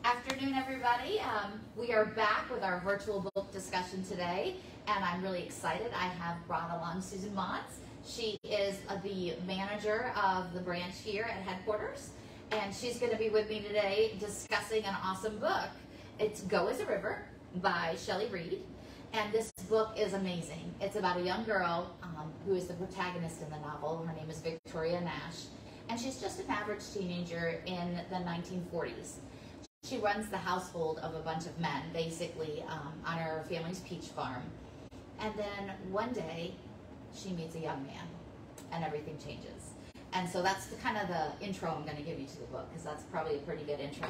Afternoon, everybody. We are back with our virtual book discussion today, and I'm really excited. I have brought along Susan Motz. She is the manager of the branch here at headquarters, and she's going to be with me today discussing an awesome book. It's Go as a River by Shelly Read, and this book is amazing. It's about a young girl who is the protagonist in the novel. Her name is Victoria Nash, and she's just an average teenager in the 1940s. She runs the household of a bunch of men, basically, on her family's peach farm. And then one day, she meets a young man, and everything changes. And so that's kind of the intro I'm going to give you to the book, because that's probably a pretty good intro.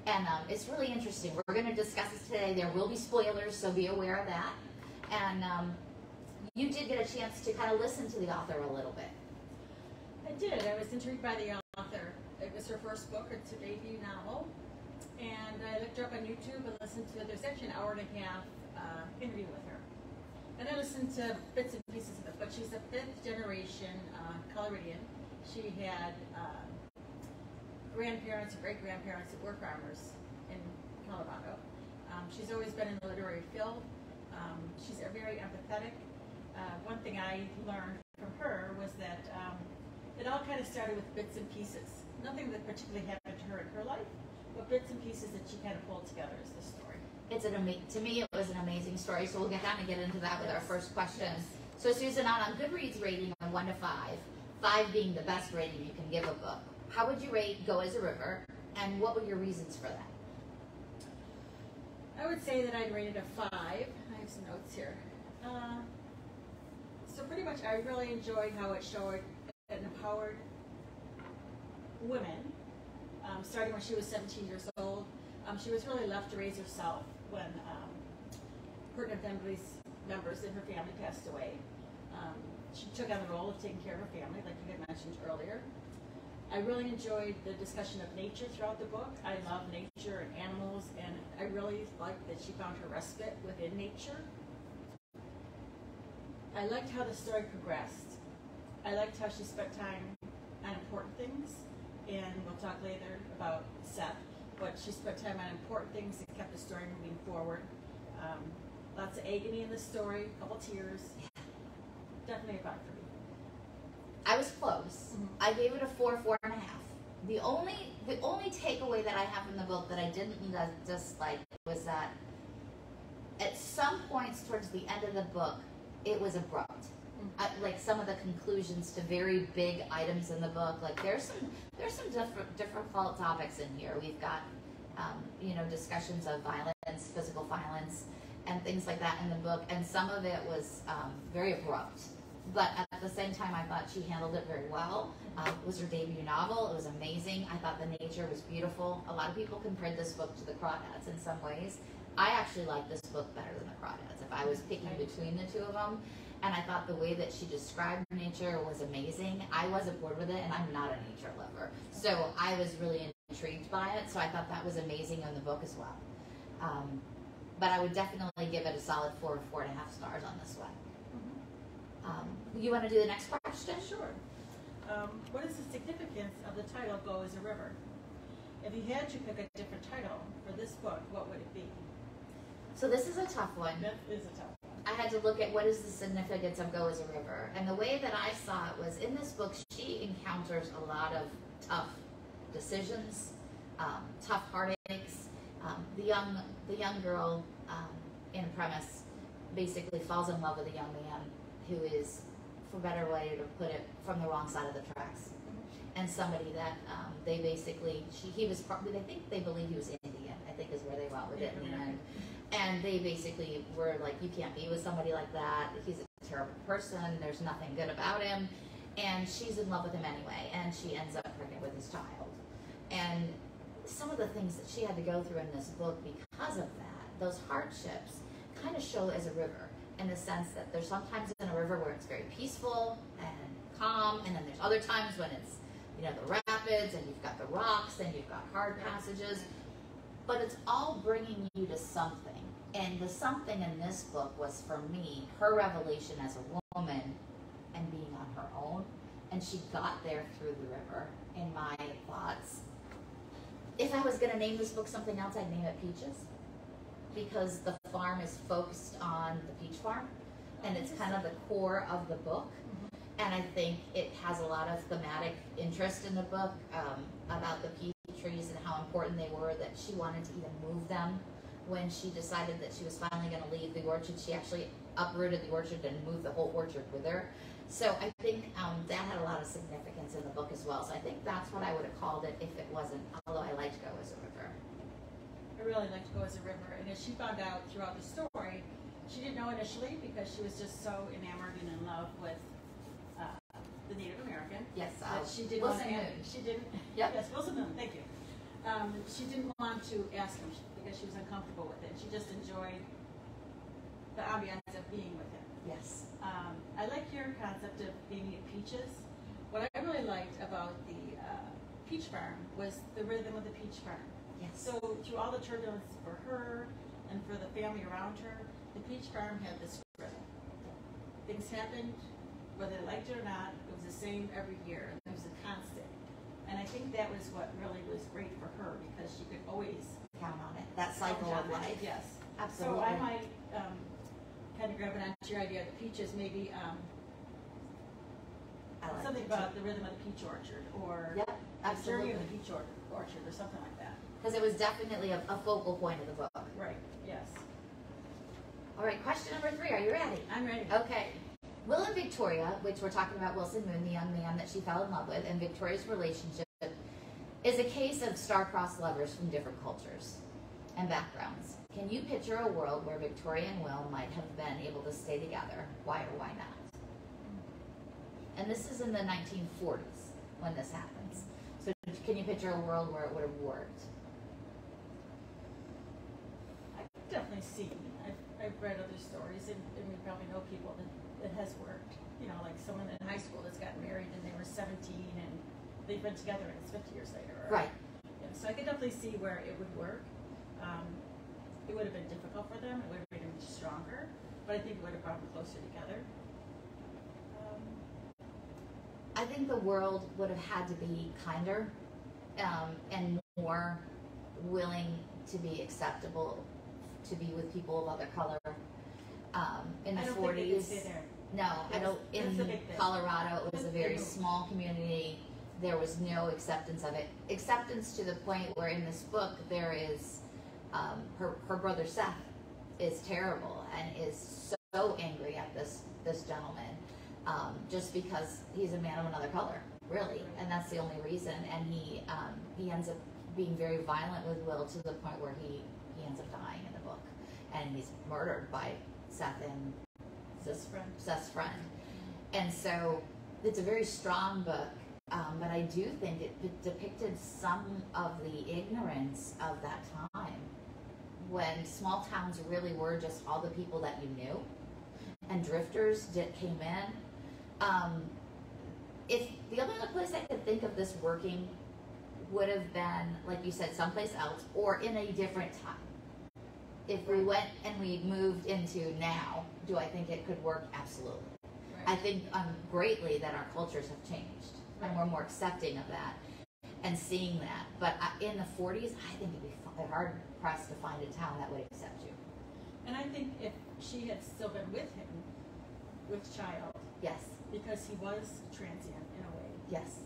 And it's really interesting. We're going to discuss this today. There will be spoilers, so be aware of that. And you did get a chance to kind of listen to the author a little bit. I did. I was intrigued by the author. It was her first book. It's her debut novel. And I looked her up on YouTube and listened to, there's actually an hour and a half interview with her. And I listened to bits and pieces of it, but she's a fifth generation Collier. She had grandparents and great-grandparents that were farmers in Colorado. She's always been in the literary field. She's very empathetic. One thing I learned from her was that it all kind of started with bits and pieces. Nothing that particularly happened to her in her life, but bits and pieces that she kind of pulled together is the story. To me, it was an amazing story, so we'll kind of get into that with our first question. Yes. So Susan, on a Goodreads rating of 1 to 5, 5 being the best rating you can give a book, how would you rate Go as a River, and what were your reasons for that? I would say that I'd rate it a 5. I have some notes here. So pretty much I really enjoyed how it showed an empowered women. Starting when she was 17 years old. She was really left to raise herself when pertinent members in her family passed away. She took on the role of taking care of her family, like you had mentioned earlier. I really enjoyed the discussion of nature throughout the book. I love nature and animals, and I really liked that she found her respite within nature. I liked how the story progressed. I liked how she spent time on important things. And we'll talk later about Seth, but she spent time on important things that kept the story moving forward. Lots of agony in the story, a couple tears. Definitely a 5 for me. I was close. Mm-hmm. I gave it a 4, 4.5. The only takeaway that I have from the book that I didn't dislike was that at some points towards the end of the book, it was abrupt. Like some of the conclusions to very big items in the book. Like there's some difficult topics in here. We've got discussions of violence, physical violence, and things like that in the book. And some of it was very abrupt. But at the same time, I thought she handled it very well. It was her debut novel. It was amazing. I thought the nature was beautiful. A lot of people compared this book to the Crawdads in some ways. I actually like this book better than the Crawdads. If I was picking between the two of them. And I thought the way that she described nature was amazing. I wasn't bored with it, and I'm not a nature lover. So I was really intrigued by it, so I thought that was amazing in the book as well. But I would definitely give it a solid 4, 4.5 stars on this one. Mm-hmm. You want to do the next question? Sure. What is the significance of the title, Go as a River? If you had to pick a different title for this book, what would it be? So this is a tough one. That is a tough one. I had to look at what is the significance of Go as a River. And the way that I saw it was in this book, she encounters a lot of tough decisions, tough heartaches. The young girl in a premise basically falls in love with a young man who is, for a better way to put it, from the wrong side of the tracks. And somebody that they basically, they believe he was Indian, I think is where they went with it in the end. And they basically were like, you can't be with somebody like that. He's a terrible person. There's nothing good about him. And she's in love with him anyway. And she ends up pregnant with his child. And some of the things that she had to go through in this book because of that, those hardships, kind of show as a river in the sense that there's sometimes in a river where it's very peaceful and calm. And then there's other times when it's, the rapids and you've got the rocks and you've got hard passages. But it's all bringing you to something. And the something in this book was, for me, her revelation as a woman and being on her own. And she got there through the river, in my thoughts. If I was going to name this book something else, I'd name it Peaches, because the farm is focused on the peach farm, and it's kind of the core of the book. And I think it has a lot of thematic interest in the book about the peach trees and how important they were, that she wanted to even move them. When she decided that she was finally going to leave the orchard, she actually uprooted the orchard and moved the whole orchard with her. So I think that had a lot of significance in the book as well. So I think that's what I would have called it if it wasn't, although I liked Go as a River. I really liked Go as a River. And as she found out throughout the story, she didn't know initially because she was just so enamored and in love with the Native American. Yes, she didn't Wilson want to. Moon. She didn't. Yep. Yes, Wilson Moon. Thank you. She didn't want to ask him because she was uncomfortable with it. She just enjoyed the ambiance of being with him. Yes. I like your concept of being at Peaches. What I really liked about the peach farm was the rhythm of the peach farm. Yes. So through all the turbulence for her and for the family around her, the peach farm had this rhythm. Things happened, whether they liked it or not, it was the same every year. It was a constant. And I think that was what really was great for her because she could always count on it. That cycle of life. Yes. Absolutely. So I might kind of grabbing onto your idea of the peaches, maybe I like something it about too. the rhythm of the peach orchard, or Yep, the absolutely. journey of the peach orchard, or something like that. Because it was definitely a focal point of the book. Right. Yes. All right, question number 3. Are you ready? I'm ready. Okay. Will and Victoria, which we're talking about Wilson Moon, the young man that she fell in love with, and Victoria's relationship, is a case of star-crossed lovers from different cultures and backgrounds. Can you picture a world where Victoria and Will might have been able to stay together? Why or why not? And this is in the 1940s when this happens. So can you picture a world where it would have worked? I could definitely see. I've read other stories, and we probably know people that has worked. You know, like someone in high school that's gotten married and they were 17 and they've been together and it's 50 years later. Right. Yeah, so I could definitely see where it would work. It would have been difficult for them. It would have made them stronger, but I think it would have brought them closer together. I think the world would have had to be kinder and more willing to be acceptable to be with people of other color. In the 40s, think they could stay there. no, I don't. That's In the big thing. Colorado, it was a That's very big. small community. There was no acceptance of it. Acceptance to the point where in this book there is her brother Seth is terrible and is so angry at this gentleman just because he's a man of another color, really, and that's the only reason. And he ends up being very violent with Will to the point where he ends up dying in the book, and he's murdered by Seth and Seth's friend. And so it's a very strong book, but I do think it depicted some of the ignorance of that time when small towns really were just all the people that you knew, and drifters came in. If the only other place I could think of this working would have been, like you said, someplace else or in a different time. If we went and we moved into now, do I think it could work? Absolutely. Right. I think greatly that our cultures have changed and we're more accepting of that and seeing that. But in the 40s, I think it'd be hard pressed to find a town that would accept you. And I think if she had still been with him, with child, Yes. because he was transient in a way. Yes.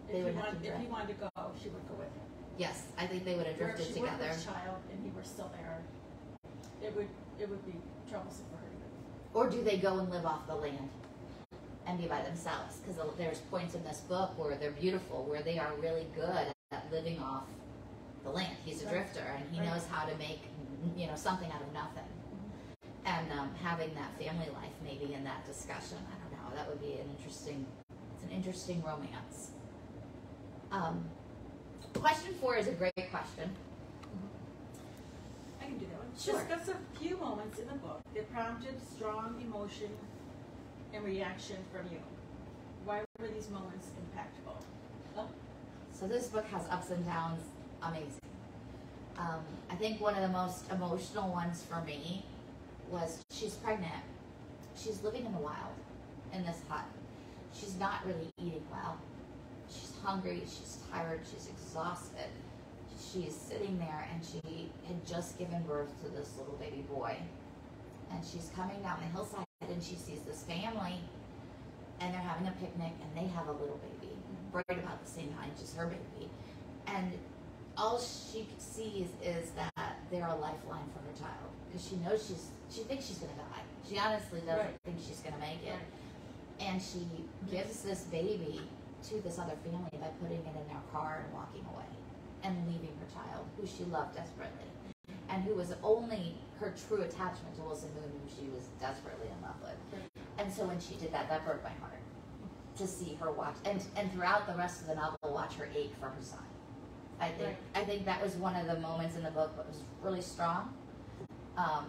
If They he would have wanted, to if he drift. wanted to go, she would go with him. Yes, I think they would have Where if drifted she went together. with child and he were still there, it would be troublesome for her to move. Or do they go and live off the land and be by themselves? Because there's points in this book where they're beautiful, where they are really good at living off the land. He's a drifter, and he knows how to make something out of nothing. And having that family life maybe in that discussion, I don't know, that would be it's an interesting romance. Question 4 is a great question. I can do that one. Sure. Discuss a few moments in the book that prompted strong emotion and reaction from you. Why were these moments impactful? Oh. So this book has ups and downs, amazing. I think one of the most emotional ones for me was she's pregnant. She's living in the wild in this hut. She's not really eating well. She's hungry, she's tired, she's exhausted. she's sitting there, and she had just given birth to this little baby boy, and she's coming down the hillside, and she sees this family, and they're having a picnic, and they have a little baby, right about the same height as her baby, and all she sees is that they're a lifeline for her child, because she knows she thinks she's going to die. She honestly doesn't think she's going to make it. And she gives this baby to this other family by putting it in their car and walking away and leaving her child, who she loved desperately, and who was only her true attachment to Wilson Moon, who she was desperately in love with. And so when she did that, that broke my heart to see her watch, and throughout the rest of the novel, watch her ache for her son. I think that was one of the moments in the book that was really strong. I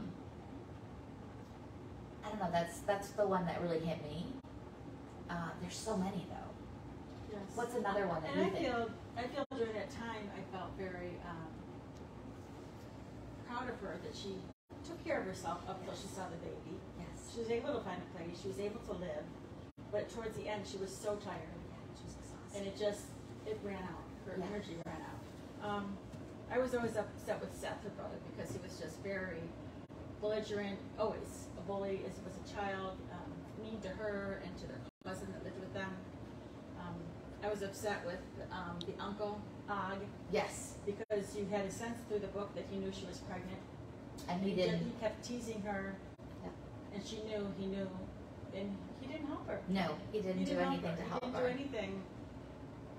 don't know. That's the one that really hit me. There's so many though. Yes. What's another one that you think? I feel during that time I felt very proud of her that she took care of herself up until she saw the baby. Yes. She was able to find a place. She was able to live, but towards the end she was so tired. She was exhausted. And it ran out. Her energy ran out. I was always upset with Seth, her brother, because he was just very belligerent, always a bully as he was a child, mean to her and to their cousin that lived with them. I was upset with the uncle, Og. Yes. Because you had a sense through the book that he knew she was pregnant. And he didn't. He kept teasing her. Yep. And she knew, and he didn't help her. No, he didn't do anything to help her. He didn't do anything.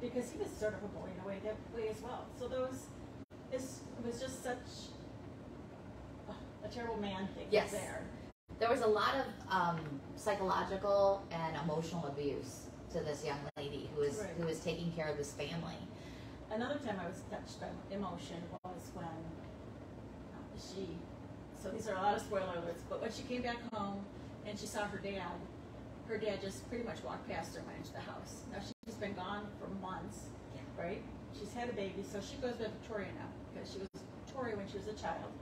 Because he was sort of a bully in a way as well. So it was just such a terrible man thing there. There was a lot of psychological and emotional abuse to this young lady who was taking care of this family. Another time I was touched by emotion was when so these are a lot of spoiler alerts, but when she came back home and she saw her dad just pretty much walked past her and went into the house. Now she's been gone for months, right? She's had a baby, so she goes with Victoria now because she was Victoria when she was a child.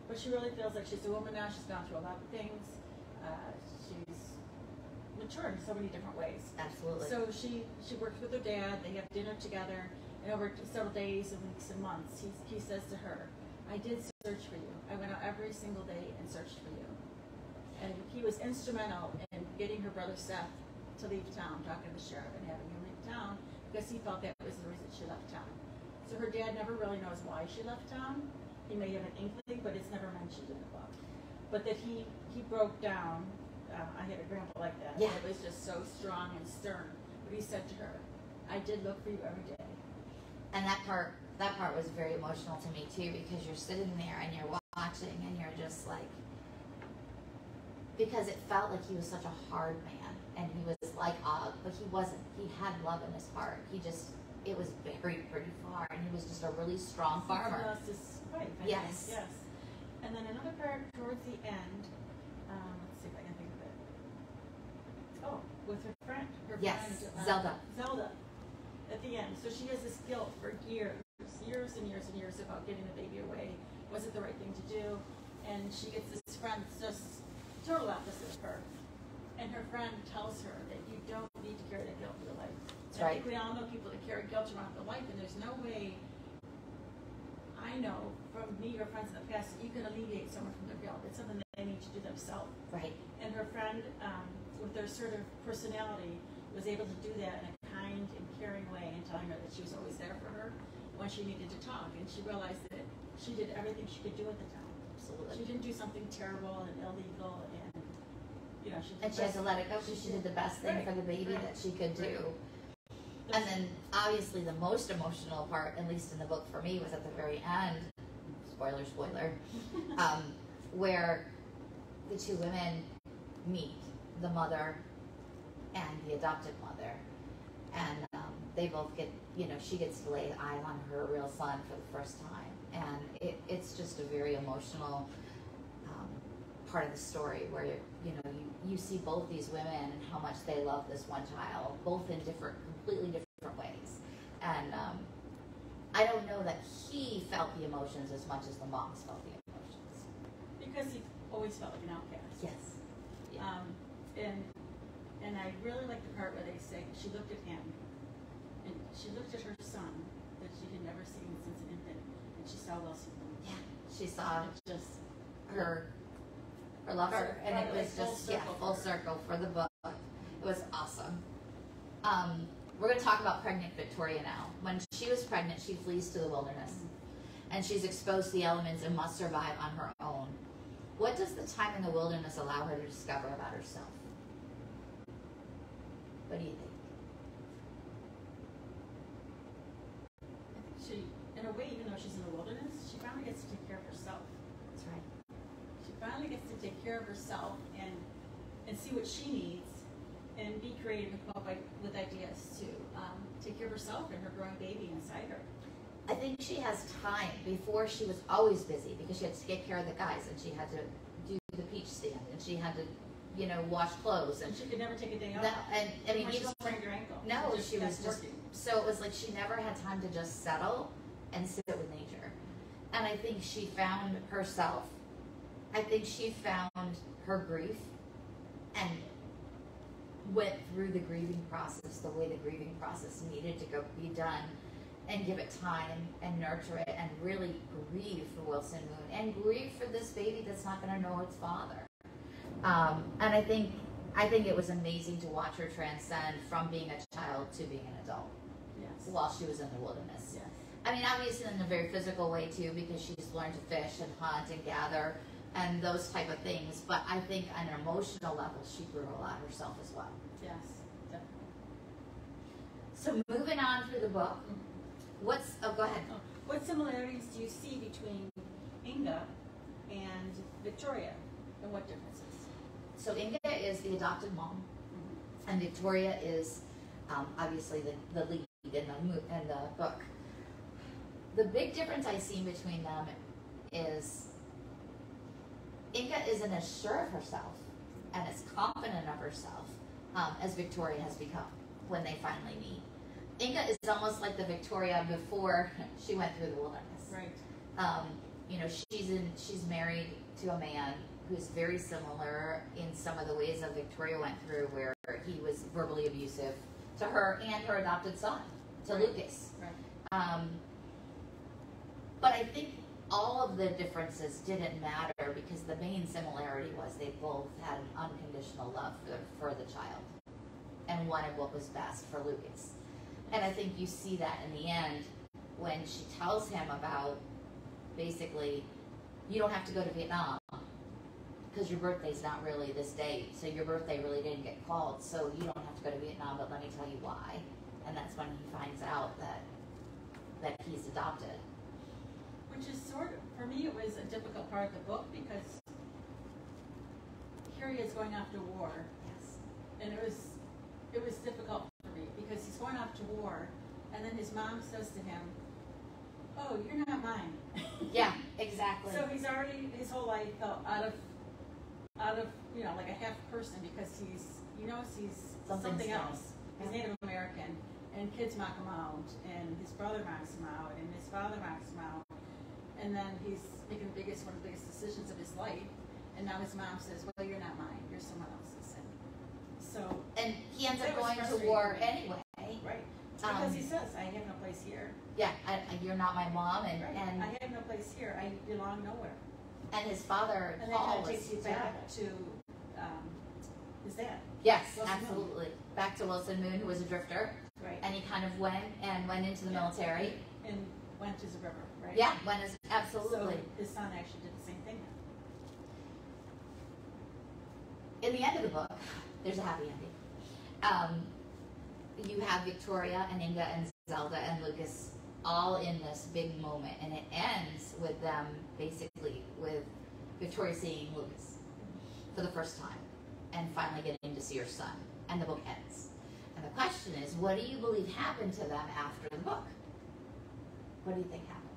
But she really feels like she's a woman now. She's gone through a lot of things. She's matured in so many different ways. Absolutely. So she works with her dad. They have dinner together, and over several days and weeks and months, he says to her, "I did search for you. I went out every single day and searched for you." And he was instrumental in getting her brother Seth to leave town, talking to the sheriff and having him leave town, because he felt that was the reason she left town. So her dad never really knows why she left town. He may have an inkling, but it's never mentioned in the book. But that he broke down. I had a grandpa like that. Yeah. It was just so strong and stern. But he said to her, "I did look for you every day." And that part was very emotional to me too, because you're sitting there and you're watching and you're just like, because it felt like he was such a hard man, and he was like Og, but he wasn't. He had love in his heart. It was very pretty far, and he was just a really strong farmer. Right. Yes. Yes. And then another part towards the end. Let's see if I can think of it. Oh, with her friend. Yes, Zelda. At the end. So she has this guilt for years and years about getting the baby away. Was it the right thing to do? And she gets this friend that's just total opposite of her. And her friend tells her that you don't need to carry that guilt in your life. That's right. I think we all know people that carry guilt around their life, and there's no way I know from me or friends in the past that you can alleviate someone from their guilt. It's something that they need to do themselves. Right. And her friend, with their sort of personality, was able to do that in a kind and caring way, and telling her that she was always there for her when she needed to talk. And she realized that she did everything she could do at the time. Absolutely. She didn't do something terrible and illegal, and she had to let it go because she did the best thing for the baby that she could do. And then, obviously, the most emotional part, at least in the book for me, was at the very end. Spoiler, where the two women meet, the mother and the adopted mother, and they both get, she gets to lay eyes on her real son for the first time, and it's just a very emotional part of the story where you see both these women and how much they love this one child, both in completely different ways. And I don't know that he felt the emotions as much as the moms felt the emotions. Because he always felt like an outcast. Yes. Yeah. And I really like the part where they say she looked at him, and she looked at her son that she had never seen since an infant, She saw just her lover, and it was just full circle for the book. It was awesome. We're going to talk about pregnant Victoria now. When she was pregnant, she flees to the wilderness, and she's exposed to the elements and must survive on her own. What does the time in the wilderness allow her to discover about herself? What do you think? She, in a way, even though she's in the wilderness, she finally gets to take care of herself. That's right. She finally gets to take care of herself and see what she needs and be creative and come up with ideas to take care of herself and her growing baby inside her. I think she has time. Before, she was always busy because she had to take care of the guys, and she had to do the peach stand, and she had to, wash clothes, And she could never take a day off. no, and I mean, She sprained her ankle. no, she was kept just working. so it was like she never had time to just settle and sit with nature. And I think she found herself. I think she found her grief and went through the grieving process the way the grieving process needed to be done, and give it time and nurture it and really grieve for Wilson Moon and grieve for this baby that's not going to know its father. And I think it was amazing to watch her transcend from being a child to being an adult. Yes. While she was in the wilderness. Yes. I mean, obviously in a very physical way too, because she's learned to fish and hunt and gather and those type of things. But I think on an emotional level, she grew a lot herself as well. Yes, definitely. So moving on through the book, go ahead. What similarities do you see between Inga and Victoria, and what differences? So Inga is the adopted mom, and Victoria is obviously the lead in the book. The big difference I see between them is Inga isn't as sure of herself and as confident of herself as Victoria has become when they finally meet. Inga is almost like the Victoria before she went through the wilderness. Right. She's married to a man who's very similar in some of the ways that Victoria went through, where he was verbally abusive to her and her adopted son, to Lucas. Right. But I think all of the differences didn't matter because the main similarity was they both had an unconditional love for the child and wanted what was best for Lucas. And I think you see that in the end when she tells him about basically, you don't have to go to Vietnam because your birthday's not really this date, so your birthday really didn't get called, so you don't have to go to Vietnam, but let me tell you why. And that's when he finds out that he's adopted. Which is for me, it was a difficult part of the book because here he is going off to war. Yes. And it was difficult for me because he's going off to war, and then his mom says to him, "Oh, you're not mine." Yeah, exactly. So he's already his whole life felt out of like a half person because he's something else. He's Native American, and kids mock him out, and his brother mocks him out, and his father mocks him out, and then he's making one of the biggest decisions of his life, and now his mom says, "Well, you're not mine. You're someone else's." And he ends up going to war anyway. Right. Because he says, "I have no place here." Yeah, you're not my mom, and I have no place here. I belong nowhere. And his father, and Paul, that takes you back to his dad. Yes, Wilson absolutely. Moon. Back to Wilson Moon, who was a drifter. Right. And he kind of went into the military. And went to the river, right? Yeah, absolutely. So his son actually did the same thing. In the end of the book, there's a happy ending. You have Victoria and Inga and Zelda and Lucas all in this big moment, and it ends with them basically with Victoria seeing Lucas for the first time and finally getting to see her son, and the book ends. And the question is, what do you believe happened to them after the book? What do you think happened?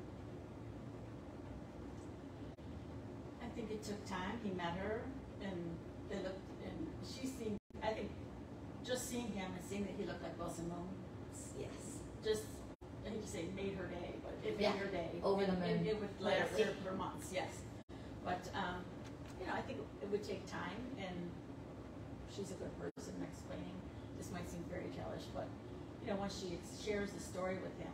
I think it took time. He met her, and they looked, and she seemed, I think, just seeing him and seeing that he looked like Wilson Moon. Yes. Just, I hate to say made her day, but it made her day. Over the moon. It would last her for months, yes. But, I think it would take time, and she's a good person in explaining. This might seem fairy tale-ish, but, once she shares the story with him,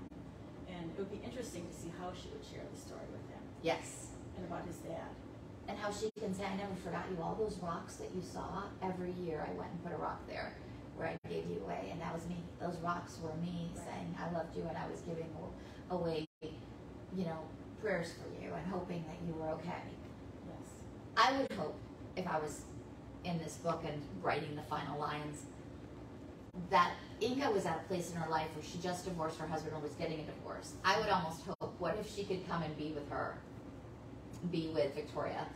and it would be interesting to see how she would share the story with him. Yes. and about his dad. And how she can say, I never forgot you. All those rocks that you saw, every year I went and put a rock there where I gave you away. And that was me. Those rocks were me saying, I loved you, and I was giving away, prayers for you and hoping that you were okay. Yes. I would hope, if I was in this book and writing the final lines, that Inga was at a place in her life where she just divorced her husband or was getting a divorce. I would almost hope, what if she could come and be with Victoria,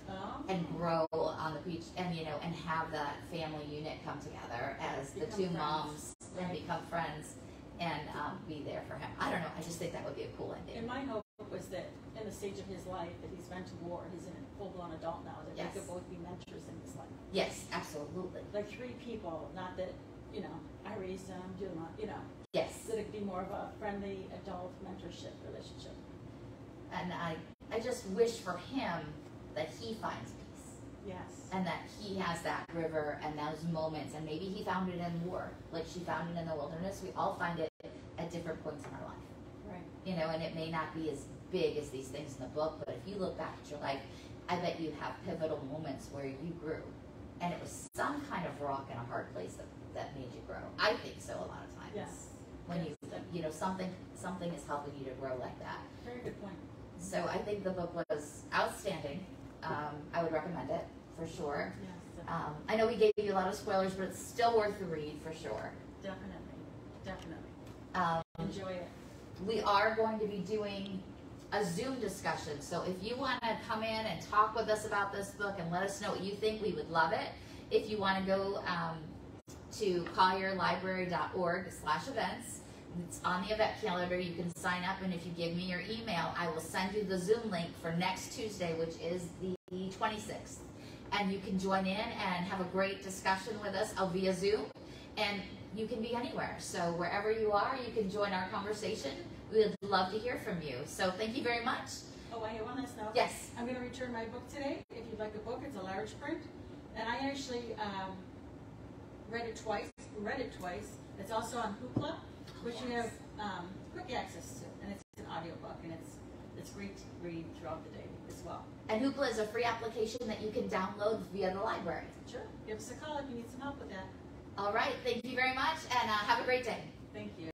and grow on the beach, and and have that family unit come together as the two moms and become friends, and be there for him. I don't know. I just think that would be a cool ending. And my hope was that in the stage of his life that he's been to war, he's a full-blown adult now, that they could both be mentors in his life. Yes, absolutely. Like 3 people, not that, I raised them, Yes. That it could be more of a friendly adult mentorship relationship. And I just wish for him that he finds peace. Yes. And that he has that river and those moments, and maybe he found it in war, like she found it in the wilderness. We all find it at different points in our life. Right. And it may not be as big as these things in the book, but if you look back at your life, I bet you have pivotal moments where you grew. And it was some kind of rock in a hard place that made you grow. I think so a lot of times. Yes. When something is helping you to grow like that. Very good point. So I think the book was outstanding. I would recommend it for sure. Yes. I know we gave you a lot of spoilers, but it's still worth the read for sure. Definitely. Enjoy it. We are going to be doing a Zoom discussion. So if you want to come in and talk with us about this book and let us know what you think, we would love it. If you want to go to collierlibrary.org/events, it's on the event calendar. You can sign up, and if you give me your email, I will send you the Zoom link for next Tuesday, which is the 26th. And you can join in and have a great discussion with us via Zoom. And you can be anywhere. So wherever you are, you can join our conversation. We would love to hear from you. So thank you very much. Oh, I have one last note. Yes. I'm going to return my book today. If you'd like a book, it's a large print. And I actually read it twice. It's also on Hoopla, which you have quick access to. And it's an audiobook, and it's great to read throughout the day as well. And Hoopla is a free application that you can download via the library. Sure. Give us a call if you need some help with that. All right. Thank you very much, and have a great day. Thank you.